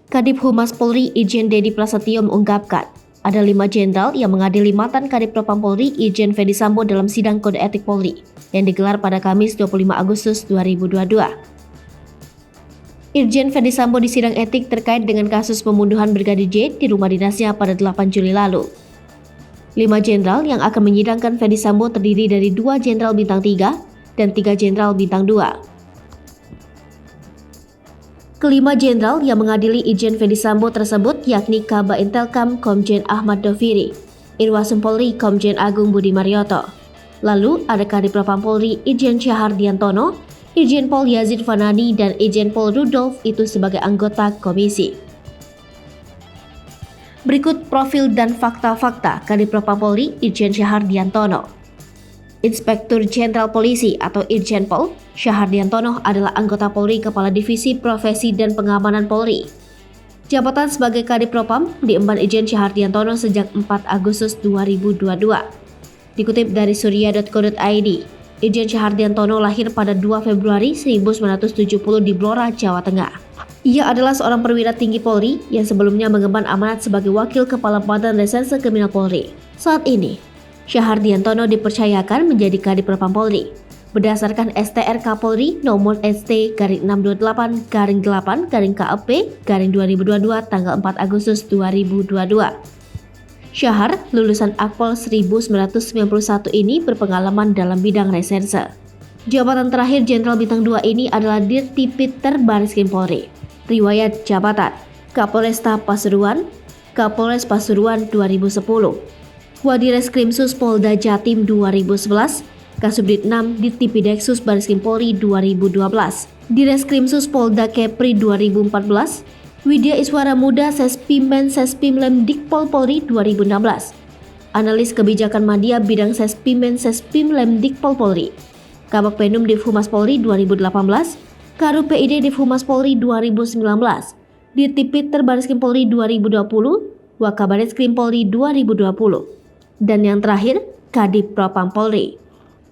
Kadip Humas Polri Irjen Dedi Prasetyo mengungkapkan, ada 5 jenderal yang mengadili mantan Kadip Propam Polri Irjen Ferdy Sambo dalam sidang kode etik Polri yang digelar pada Kamis 25 Agustus 2022. Irjen Ferdy Sambo disidang etik terkait dengan kasus pembunuhan Brigadir J di rumah dinasnya pada 8 Juli lalu. 5 jenderal yang akan menyidangkan Ferdy Sambo terdiri dari 2 jenderal bintang 3 dan 3 jenderal bintang 2. Kelima jenderal yang mengadili Irjen Ferdy Sambo tersebut yakni Kaba Intelkam Komjen Ahmad Doviri, Irwasum Polri Komjen Agung Budi Marioto. Lalu ada Kadip Propam Polri Irjen Syahardiantono, Irjen Pol Yazid Fanani dan Irjen Pol Rudolf itu sebagai anggota komisi. Berikut profil dan fakta-fakta Kadip Propam Polri Irjen Syahardiantono. Inspektur Jenderal Polisi atau Irjen Pol Syahardiantono adalah anggota Polri Kepala Divisi Profesi dan Pengamanan Polri. Jabatan sebagai Kadip Propam diemban Irjen Syahardiantono sejak 4 Agustus 2022. Dikutip dari surya.co.id, Irjen Syahardiantono lahir pada 2 Februari 1970 di Blora, Jawa Tengah. Ia adalah seorang perwira tinggi Polri yang sebelumnya mengemban amanat sebagai Wakil Kepala Badan Reserse Kriminal Polri. Saat ini, Syahardiantono dipercayakan menjadi Kadip Propam Polri berdasarkan STR Kapolri nomor ST-628-8-KEP-2022 tanggal 4 Agustus 2022. Syahar, lulusan Akpol 1991 ini berpengalaman dalam bidang reserse. Jabatan terakhir Jenderal Bintang 2 ini adalah Dirtipiter Bareskrim Polri. Riwayat jabatan: Kapolresta Pasuruan, Kapolres Pasuruan 2010. Wadireskrimsus Polda Jatim 2011, Kasubdit 6 Ditipideksus Bareskrim Polri 2012, Direskrimsus Polda Kepri 2014, Widya Iswara Muda Sespimmen Sespimlem Dikpol Polri 2016, Analis Kebijakan Madya Bidang Sespimmen Sespimlem Dikpol Polri, Kabak Penum Div Humas Polri 2018, Karu PID Div Humas Polri 2019, Dirtipiter Bareskrim Polri 2020, Wakabareskrim Polri 2020. Dan yang terakhir, Kadip Propam Polri.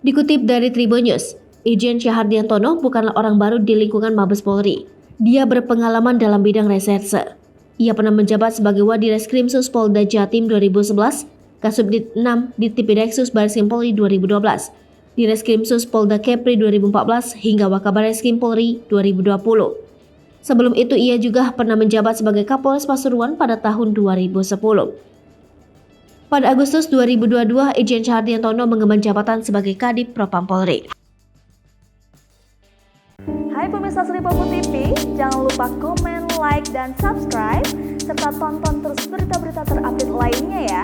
Dikutip dari Tribun News, Irjen Syahardiantono bukanlah orang baru di lingkungan Mabes Polri. Dia berpengalaman dalam bidang reserse. Ia pernah menjabat sebagai Wadireskrimsus Polda Jatim 2011, Kasubdit 6 Ditipideksus Bareskrim Polri 2012, Direskrimsus Polda Kepri 2014 hingga Wakabareskrim Polri 2020. Sebelum itu ia juga pernah menjabat sebagai Kapolres Pasuruan pada tahun 2010. Pada Agustus 2022, Irjen Syahardiantono mengemban jabatan sebagai Kadip Propam Polri. Hai pemirsa Sri Popo TV, jangan lupa komen, like, dan subscribe, serta tonton terus berita-berita terupdate lainnya ya.